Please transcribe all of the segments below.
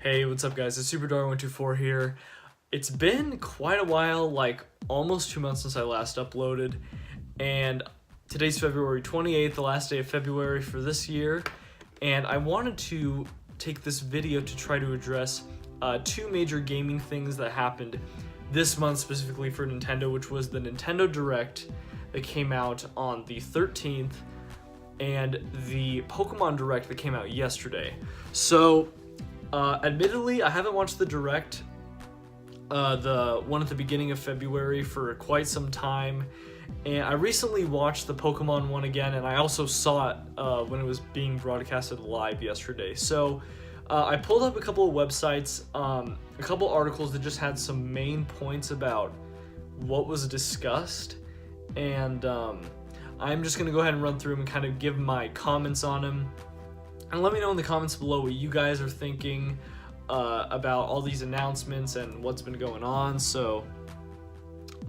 Hey, what's up guys? It's SuperDar124 here. It's been quite a while, like almost 2 months since I last uploaded, and today's February 28th, the last day of February for this year, and I wanted to take this video to try to address two major gaming things that happened this month specifically for Nintendo, which was the Nintendo Direct that came out on the 13th and the Pokemon Direct that came out yesterday. So admittedly, I haven't watched the Direct, the one at the beginning of February, for quite some time, and I recently watched the Pokemon one again, and I also saw it when it was being broadcasted live yesterday. So I pulled up a couple of websites, a couple articles that just had some main points about what was discussed, and I'm just going to go ahead and run through them and kind of give my comments on them. And let me know in the comments below what you guys are thinking about all these announcements and what's been going on. So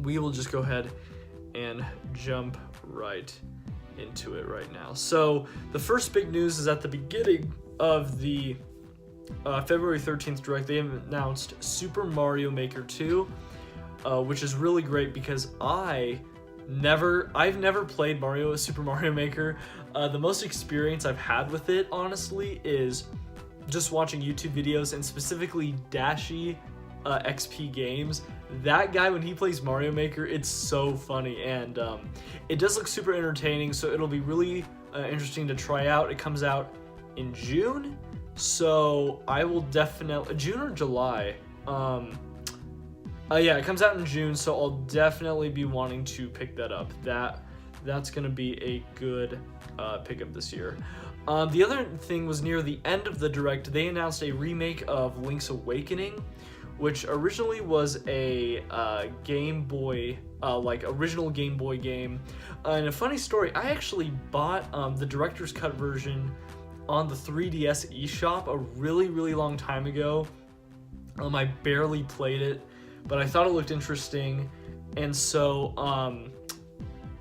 we will just go ahead and jump right into it right now. So the first big news is at the beginning of the February 13th Direct, they announced Super Mario Maker 2, which is really great because I've never played Super Mario Maker. The most experience I've had with it, honestly, is just watching YouTube videos, and specifically Dashi XP Games. That guy, when he plays Mario Maker, it's so funny, and it does look super entertaining, so it'll be really interesting to try out. It comes out in June, so I will definitely... June or July? Yeah, it comes out in June, so I'll definitely be wanting to pick that up. That's going to be a good pickup this year. The other thing was near the end of the Direct, they announced a remake of Link's Awakening, which originally was a Game Boy, original Game Boy game. And a funny story, I actually bought the Director's Cut version on the 3DS eShop a really, really long time ago. I barely played it, but I thought it looked interesting, and so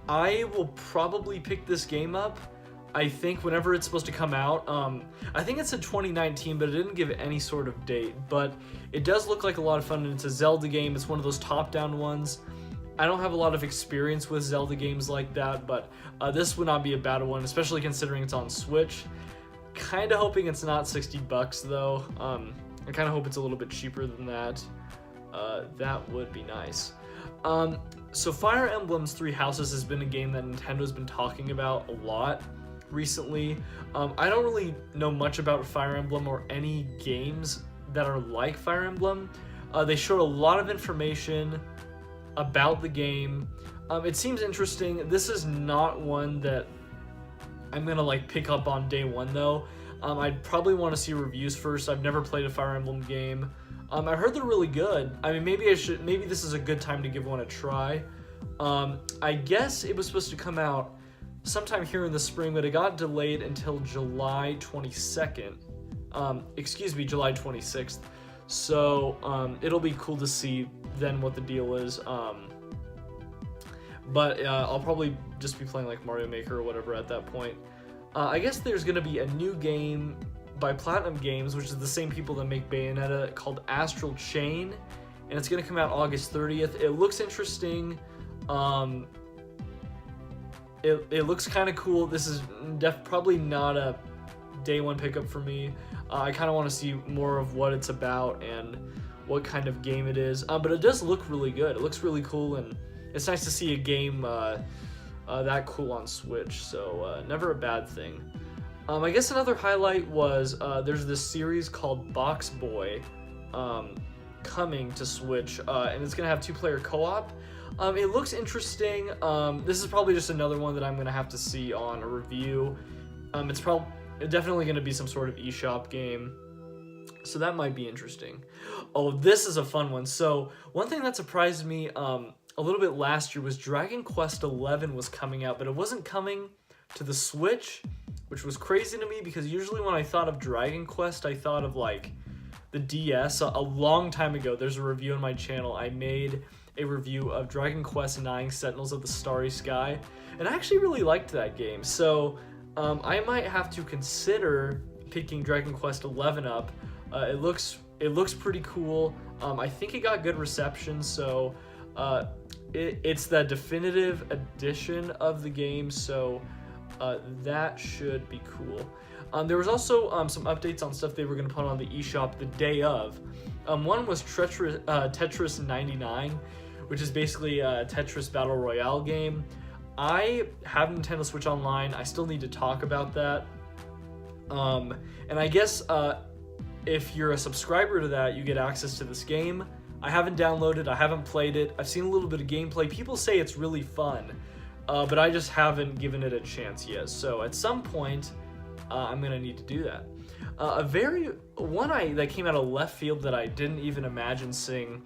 I will probably pick this game up, I think, whenever it's supposed to come out. I think it said 2019, but it didn't give any sort of date, but it does look like a lot of fun, and it's a Zelda game. It's one of those top-down ones. I don't have a lot of experience with Zelda games like that, but this would not be a bad one, especially considering it's on Switch. Kind of hoping it's not $60 though. I kind of hope it's a little bit cheaper than that. That would be nice. So Fire Emblem's Three Houses has been a game that Nintendo's been talking about a lot recently. I don't really know much about Fire Emblem or any games that are like Fire Emblem. They showed a lot of information about the game. It seems interesting. This is not one that I'm gonna pick up on day one though. I'd probably want to see reviews first. I've never played a Fire Emblem game. I heard they're really good. I mean, maybe this is a good time to give one a try. I guess it was supposed to come out sometime here in the spring, but it got delayed until July 22nd. July 26th. So it'll be cool to see then what the deal is. But I'll probably just be playing like Mario Maker or whatever at that point. I guess there's going to be a new game by Platinum Games, which is the same people that make Bayonetta, called Astral Chain, and it's going to come out August 30th. It looks interesting. It looks kind of cool. This is probably not a day one pickup for me. I kind of want to see more of what it's about and what kind of game it is. But it does look really good. It looks really cool, and it's nice to see a game that cool on Switch, so never a bad thing. I guess another highlight was there's this series called Box Boy coming to Switch, and it's going to have two-player co-op. It looks interesting. This is probably just another one that I'm going to have to see on a review. It's definitely going to be some sort of eShop game, so that might be interesting. Oh, this is a fun one. So one thing that surprised me a little bit last year was Dragon Quest XI was coming out, but it wasn't coming to the Switch, which was crazy to me because usually when I thought of Dragon Quest, I thought of the DS. A long time ago, there's a review on my channel. I made a review of Dragon Quest IX Sentinels of the Starry Sky, and I actually really liked that game. So I might have to consider picking Dragon Quest XI up It looks pretty cool. I think it got good reception, so it's the definitive edition of the game, so that should be cool. There was also some updates on stuff they were going to put on the eShop the day of. One was Tetris 99, which is basically a Tetris Battle Royale game. I have Nintendo Switch Online. I still need to talk about that. And I guess if you're a subscriber to that, you get access to this game. I haven't downloaded, I haven't played it. I've seen a little bit of gameplay. People say it's really fun, but I just haven't given it a chance yet. So at some point, I'm gonna need to do that. That came out of left field that I didn't even imagine seeing.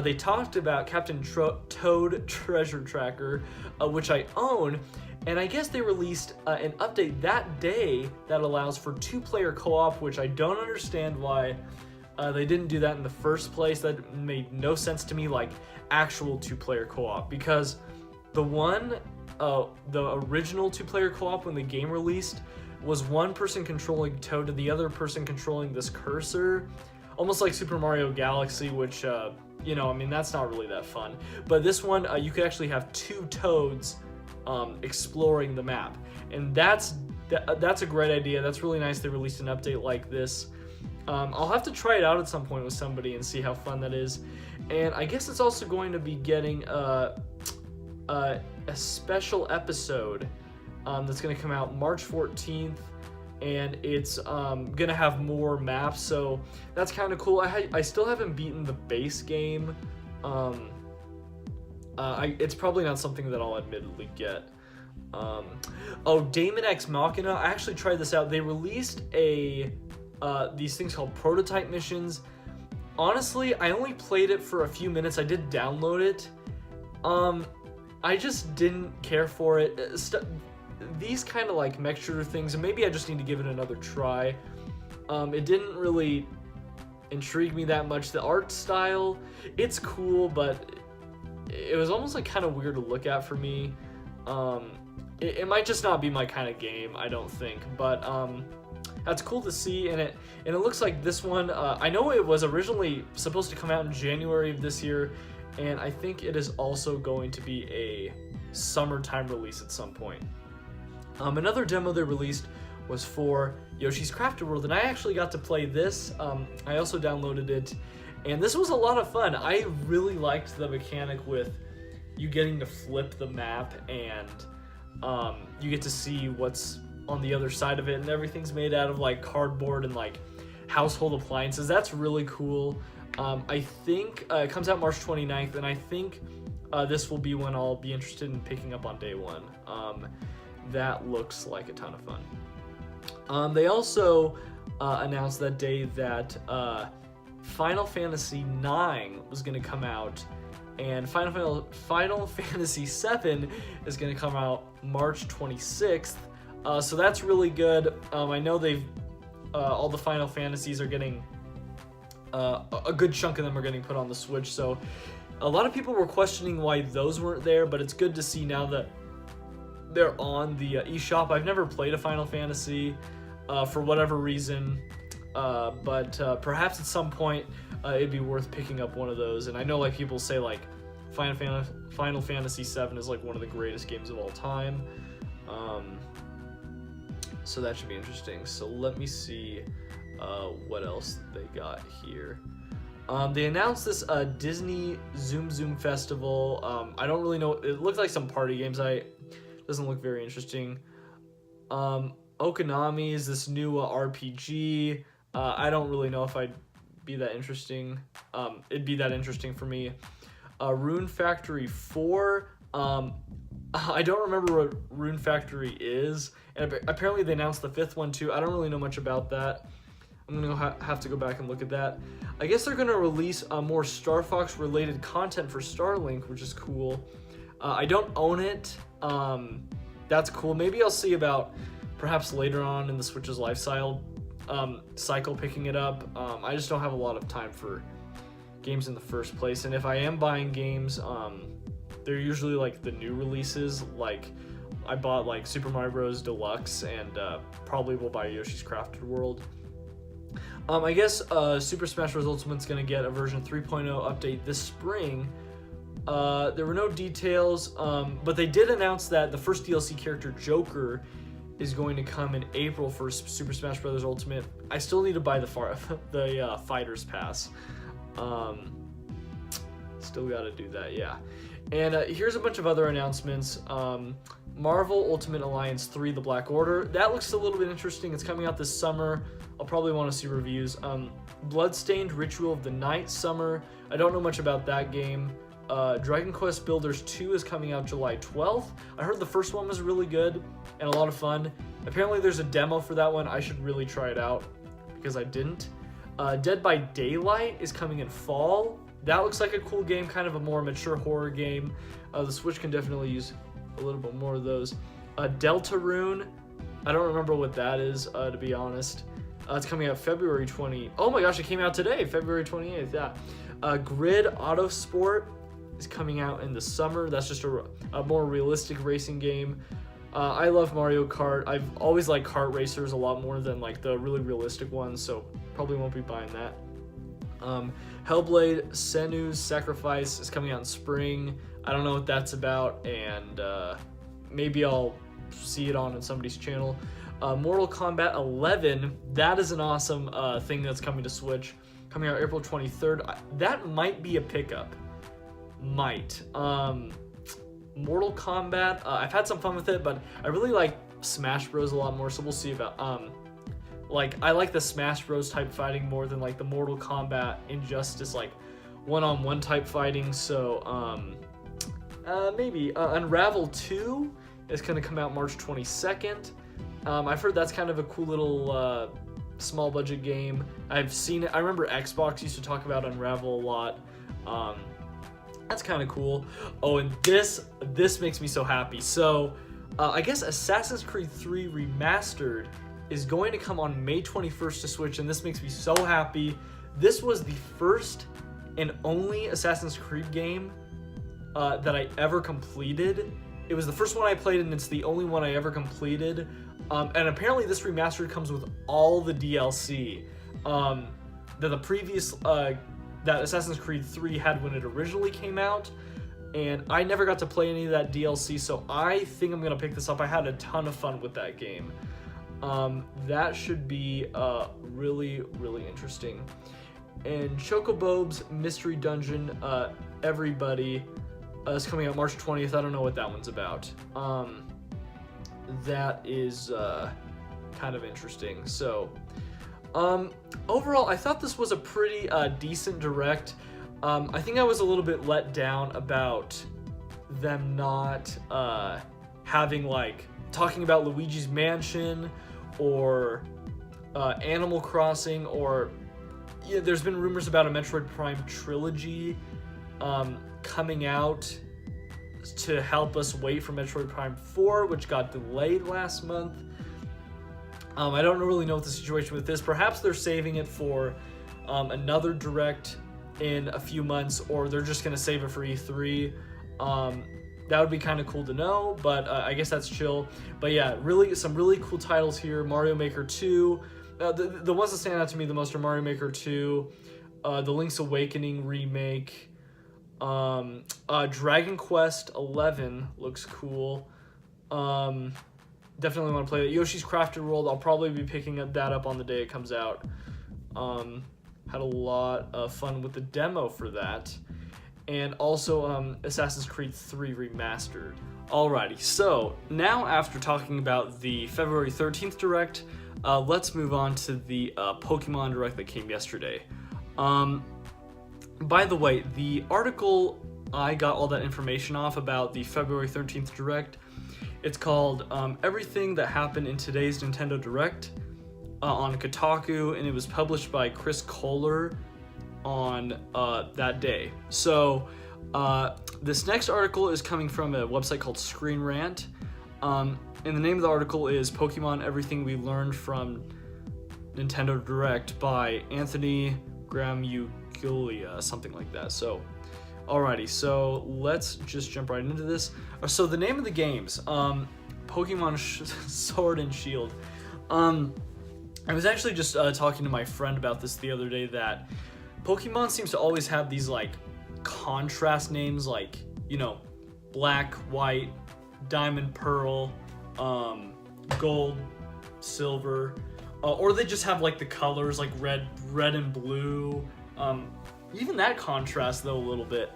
They talked about Captain Toad Treasure Tracker, which I own, and I guess they released an update that day that allows for 2-player co-op, which I don't understand why they didn't do that in the first place. That made no sense to me, like actual 2-player co-op, because the original 2-player co-op when the game released was one person controlling Toad and the other person controlling this cursor, almost like Super Mario Galaxy, which that's not really that fun. But this one, you could actually have 2 Toads exploring the map, and that's a great idea. That's really nice they released an update like this. I'll have to try it out at some point with somebody and see how fun that is. And I guess it's also going to be getting a special episode that's going to come out March 14th, and it's going to have more maps, so that's kind of cool. I still haven't beaten the base game. It's probably not something that I'll admittedly get. Daemon X Machina, I actually tried this out. They released these things called prototype missions. Honestly, I only played it for a few minutes. I did download it. I just didn't care for it. These kind of like mech shooter things, and maybe I just need to give it another try. It didn't really intrigue me that much. The art style, it's cool, but it was almost like kind of weird to look at for me. It might just not be my kind of game, I don't think, but that's cool to see. And it looks like this one, I know it was originally supposed to come out in January of this year, and I think it is also going to be a summertime release at some point. Another demo they released was for Yoshi's Crafted World, and I actually got to play this. I also downloaded it, and this was a lot of fun. I really liked the mechanic with you getting to flip the map, and you get to see what's on the other side of it, and everything's made out of like cardboard and like household appliances. That's really cool. I think it comes out March 29th, and I think this will be when I'll be interested in picking up on day one. That looks like a ton of fun. They also announced that day that Final Fantasy IX was going to come out, and Final Fantasy VII is going to come out March 26th. So that's really good. I know they've all the Final Fantasies are getting a good chunk of them are getting put on the Switch. So a lot of people were questioning why those weren't there, but it's good to see now that they're on the eShop. I've never played a Final Fantasy for whatever reason, but perhaps at some point it'd be worth picking up one of those. And I know like people say like Final Fantasy VII is like one of the greatest games of all time. So that should be interesting. So let me see what else they got here. They announced this Disney Zoom Zoom Festival. I don't really know. It looked like some party games. Doesn't look very interesting. Okonami is this new RPG. I don't really know if I'd be that interesting. It'd be that interesting for me. Rune Factory 4. I don't remember what Rune Factory is, and apparently they announced the 5th one too. I don't really know much about that. I'm gonna have to go back and look at that. I guess they're gonna release more Star Fox related content for Starlink, which is cool. I don't own it. That's cool. Maybe I'll see about perhaps later on in the Switch's life cycle picking it up. I just don't have a lot of time for games in the first place, and if I am buying games, they're usually like the new releases. Like I bought like Super Mario Bros. Deluxe, and probably will buy Yoshi's Crafted World. I guess Super Smash Bros. Ultimate's gonna get a version 3.0 update this spring. There were no details, but they did announce that the first DLC character, Joker, is going to come in April for Super Smash Bros. Ultimate. I still need to buy the Fighters Pass. Still gotta do that, yeah. And here's a bunch of other announcements. Marvel Ultimate Alliance 3, The Black Order. That looks a little bit interesting. It's coming out this summer. I'll probably want to see reviews. Bloodstained Ritual of the Night Summer. I don't know much about that game. Dragon Quest Builders 2 is coming out July 12th. I heard the first one was really good and a lot of fun. Apparently there's a demo for that one. I should really try it out because I didn't. Dead by Daylight is coming in fall. That looks like a cool game, kind of a more mature horror game. The Switch can definitely use a little bit more of those. Deltarune, I don't remember what that is, to be honest. It's coming out February 20. Oh my gosh, it came out today, February 28th, yeah. Grid Autosport is coming out in the summer. That's just a more realistic racing game. I love Mario Kart. I've always liked kart racers a lot more than like the really realistic ones, so probably won't be buying that. Hellblade Senua's Sacrifice is coming out in spring. I don't know what that's about, and maybe I'll see it on somebody's channel. Mortal Kombat 11, that is an awesome thing that's coming to Switch. Coming out April 23rd. That might be a pickup. Might. Mortal Kombat, I've had some fun with it, but I really like Smash Bros. A lot more, so we'll see about... Like, I like the Smash Bros. Type fighting more than, like, the Mortal Kombat Injustice, like, one-on-one type fighting, so, maybe. Unravel 2 is going to come out March 22nd. I've heard that's kind of a cool little, small-budget game. I've seen it. I remember Xbox used to talk about Unravel a lot. That's kind of cool. Oh, and this makes me so happy. So, I guess Assassin's Creed 3 Remastered is going to come on May 21st to Switch, and this makes me so happy. This was the first and only Assassin's Creed game that I ever completed. It was the first one I played, and it's the only one I ever completed. And apparently this remastered comes with all the DLC that the previous, that Assassin's Creed 3 had when it originally came out. And I never got to play any of that DLC, so I think I'm going to pick this up. I had a ton of fun with that game. That should be really, really interesting. And Chocobo's Mystery Dungeon, Everybody, is coming out March 20th. I don't know what that one's about. That is kind of interesting. So, overall, I thought this was a pretty decent direct. I think I was a little bit let down about them not having, like, talking about Luigi's Mansion or Animal Crossing, or there's been rumors about a Metroid Prime trilogy coming out to help us wait for Metroid Prime 4, which got delayed last month. I don't really know what the situation with this. Perhaps they're saving it for another direct in a few months, or they're just going to save it for E3. That would be kind of cool to know, but I guess that's chill. But yeah, really some really cool titles here. Mario Maker 2. The ones that stand out to me the most are Mario Maker 2, the Link's Awakening remake, Dragon Quest 11 looks cool. Definitely want to play it. Yoshi's Crafted World, I'll probably be picking that up on the day it comes out. Had a lot of fun with the demo for that. And also Assassin's Creed 3 Remastered. Alrighty, so now after talking about the February 13th Direct, let's move on to the Pokemon Direct that came yesterday. By the way, the article I got all that information off about the February 13th Direct, it's called Everything That Happened in Today's Nintendo Direct on Kotaku, and it was published by Chris Kohler on that day. So this next article is coming from a website called Screen Rant, and the name of the article is Pokemon Everything We Learned from Nintendo Direct by Anthony Gramuglia, something like that. So alrighty, so let's just jump right into this. So the name of the games, Pokemon Sword and Shield. I was actually just talking to my friend about this the other day, that Pokemon seems to always have these like contrast names, like, you know, black, white, diamond, pearl, gold, silver, or they just have like the colors like red and blue. Even that contrast though a little bit.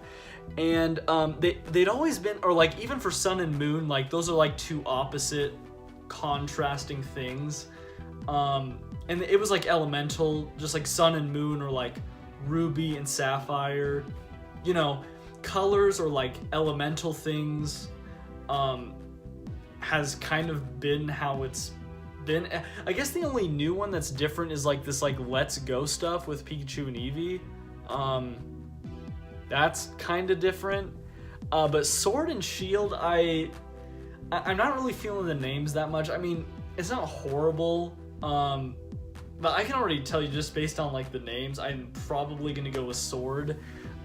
And they'd always been, or like even for Sun and Moon, like those are like two opposite contrasting things. And it was like elemental, just like Sun and Moon, or like Ruby and Sapphire, you know, colors or like elemental things, has kind of been how it's been. I guess the only new one that's different is like this like Let's Go stuff with Pikachu and Eevee. That's kind of different. But Sword and Shield, I'm not really feeling the names that much. I mean, it's not horrible. But I can already tell you, just based on like the names, I'm probably gonna go with Sword.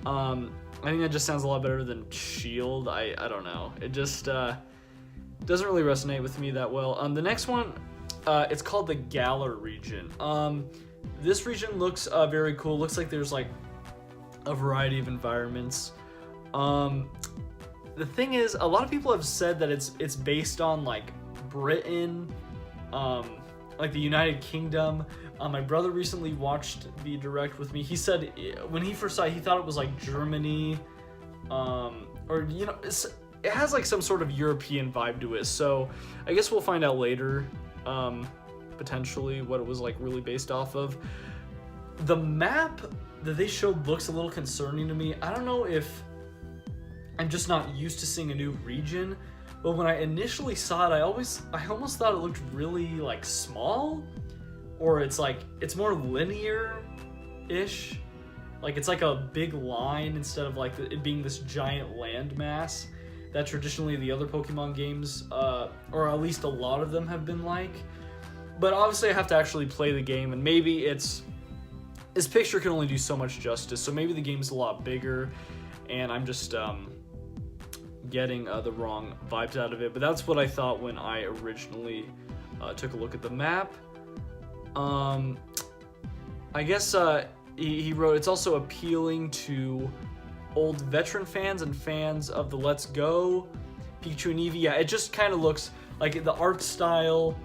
I think that just sounds a lot better than Shield. I don't know. It just doesn't really resonate with me that well. The next one, it's called the Galar region. This region looks very cool. Looks like there's like a variety of environments. The thing is, a lot of people have said that it's based on like Britain, like the United Kingdom. My brother recently watched the direct with me. He said when he first saw it, he thought it was like Germany, or you know, it has like some sort of European vibe to it. So I guess we'll find out later, potentially what it was like really based off of. The map that they showed looks a little concerning to me. I don't know if I'm just not used to seeing a new region, but when I initially saw it, I almost thought it looked really like small, or it's more linear-ish. Like it's like a big line instead of like it being this giant landmass that traditionally the other Pokemon games, or at least a lot of them, have been like. But obviously I have to actually play the game, and maybe this picture can only do so much justice, so maybe the game's a lot bigger and I'm just getting the wrong vibes out of it. But that's what I thought when I originally took a look at the map. I guess he wrote, it's also appealing to old veteran fans and fans of the Let's Go, Pikachu and Eevee. Yeah, it just kind of looks like the art style,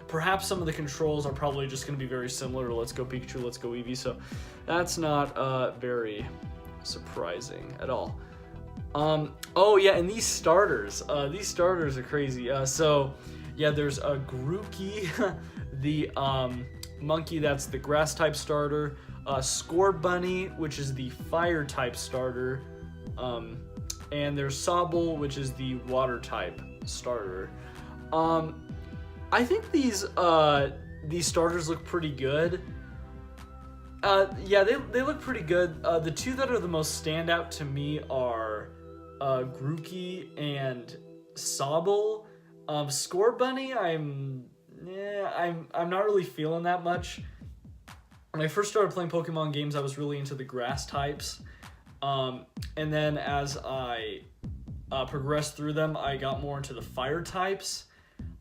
perhaps some of the controls are probably just going to be very similar to Let's Go Pikachu, Let's Go Eevee, so that's not very surprising at all. Oh yeah, and these starters are crazy. So yeah, there's a Grookey, the monkey that's the grass type starter, Scorbunny, which is the fire type starter, and there's Sobble, which is the water type starter. I think these starters look pretty good. Yeah, they look pretty good. The two that are the most standout to me are Grookey and Sobble. Scorbunny, I'm not really feeling that much. When I first started playing Pokemon games, I was really into the grass types, and then as I progressed through them, I got more into the fire types.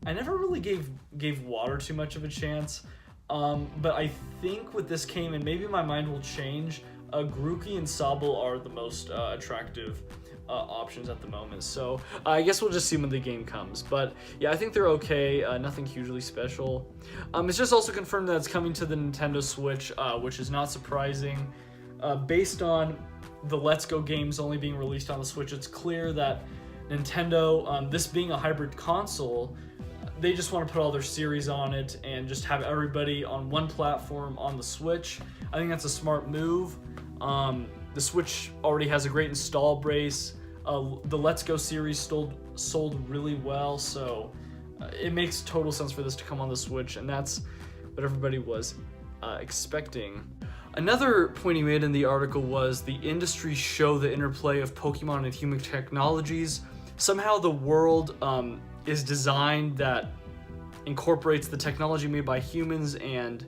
I never really gave water too much of a chance, but I think with this game, and maybe my mind will change, Grookey and Sobble are the most attractive options at the moment. So I guess we'll just see when the game comes. But yeah, I think they're okay. Nothing hugely special. It's just also confirmed that it's coming to the Nintendo Switch, which is not surprising. Based on the Let's Go games only being released on the Switch, it's clear that Nintendo, this being a hybrid console, they just want to put all their series on it and just have everybody on one platform on the Switch. I think that's a smart move. The Switch already has a great install base. The Let's Go series sold really well, so it makes total sense for this to come on the Switch, and that's what everybody was expecting. Another point he made in the article was the industry show the interplay of Pokemon and human technologies. Somehow the world is designed that incorporates the technology made by humans and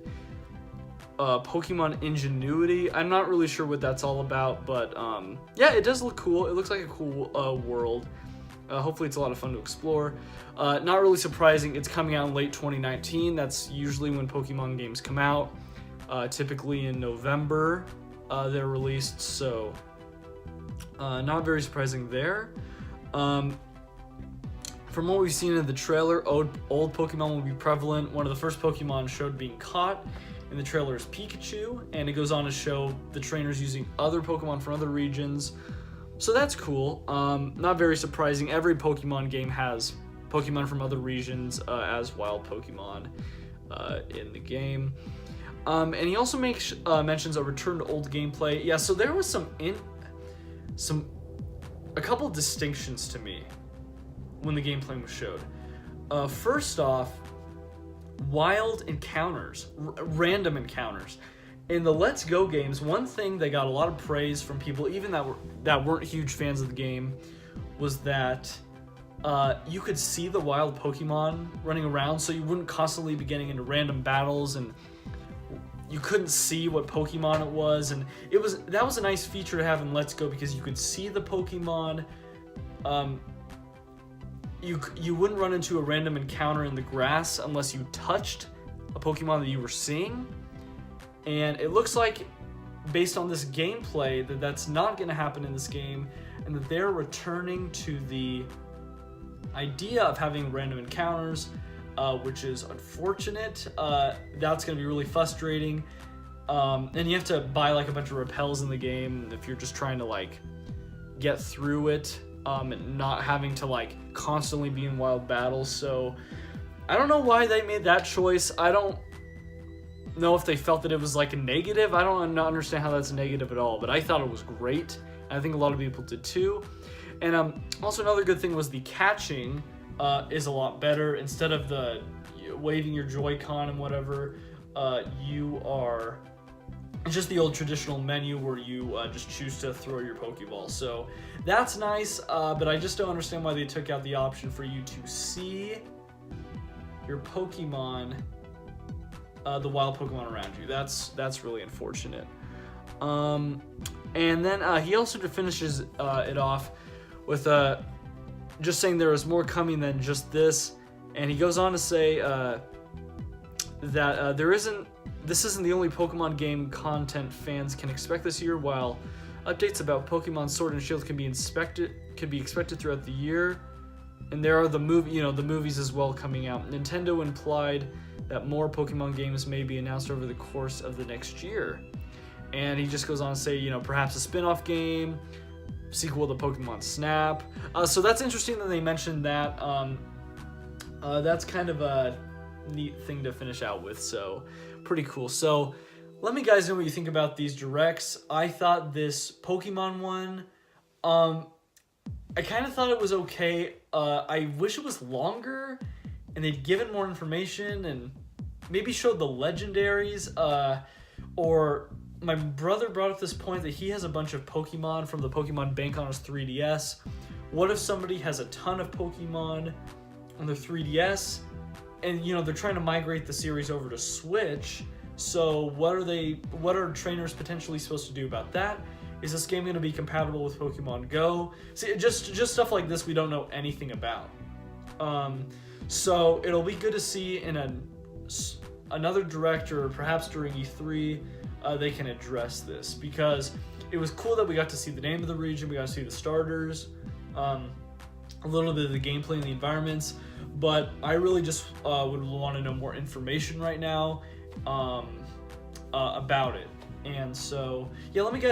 Pokemon ingenuity. I'm not really sure what that's all about, but yeah, it does look cool. It looks like a cool world. Hopefully it's a lot of fun to explore. Not really surprising, it's coming out in late 2019. That's usually when Pokemon games come out. Typically in November they're released, so not very surprising there. From what we've seen in the trailer, old Pokemon will be prevalent. One of the first Pokemon showed being caught in the trailer is Pikachu, and it goes on to show the trainers using other Pokemon from other regions. So that's cool. Not very surprising. Every Pokemon game has Pokemon from other regions as wild Pokemon in the game. And he also makes mentions a return to old gameplay. Yeah, so there was a couple distinctions to me when the gameplay was showed. First off, wild encounters, random encounters. In the Let's Go games, one thing they got a lot of praise from people, even that weren't huge fans of the game, was that you could see the wild Pokemon running around, so you wouldn't constantly be getting into random battles, and you couldn't see what Pokemon it was. And that was a nice feature to have in Let's Go, because you could see the Pokemon. You wouldn't run into a random encounter in the grass unless you touched a Pokemon that you were seeing. And it looks like, based on this gameplay, that that's not going to happen in this game, and that they're returning to the idea of having random encounters, which is unfortunate. That's going to be really frustrating. And you have to buy like a bunch of repels in the game if you're just trying to like get through it, and not having to like constantly be in wild battles. So I don't know why they made that choice. I don't know if they felt that it was like a negative. I don't understand how that's a negative at all, but I thought it was great. I think a lot of people did too. And also another good thing was the catching is a lot better. Instead of the waving your Joy-Con and whatever, you are just the old traditional menu where you just choose to throw your Pokeball. So that's nice, but I just don't understand why they took out the option for you to see your Pokemon, the wild Pokemon around you. That's really unfortunate. And then he also finishes it off with just saying there is more coming than just this, and he goes on to say that this isn't the only Pokemon game content fans can expect this year. While updates about Pokemon Sword and Shield can be expected throughout the year, and there are the movies as well coming out. Nintendo implied that more Pokemon games may be announced over the course of the next year. And he just goes on to say, perhaps a spin-off game, sequel to Pokemon Snap. So that's interesting that they mentioned that. That's kind of a neat thing to finish out with, so pretty cool. So let me guys know what you think about these directs. I thought this Pokemon one, I kind of thought it was okay. I wish it was longer and they'd given more information and maybe showed the legendaries, or my brother brought up this point that he has a bunch of Pokemon from the Pokemon Bank on his 3DS. What if somebody has a ton of Pokemon on their 3DS and they're trying to migrate the series over to Switch? So what are trainers potentially supposed to do about that? Is this game going to be compatible with Pokemon Go? See, just stuff like this we don't know anything about. So it'll be good to see in another direct, or perhaps during E3, they can address this, because it was cool that we got to see the name of the region, we got to see the starters, a little bit of the gameplay and the environments, but I really just would want to know more information right now about it. And so, yeah, let me guys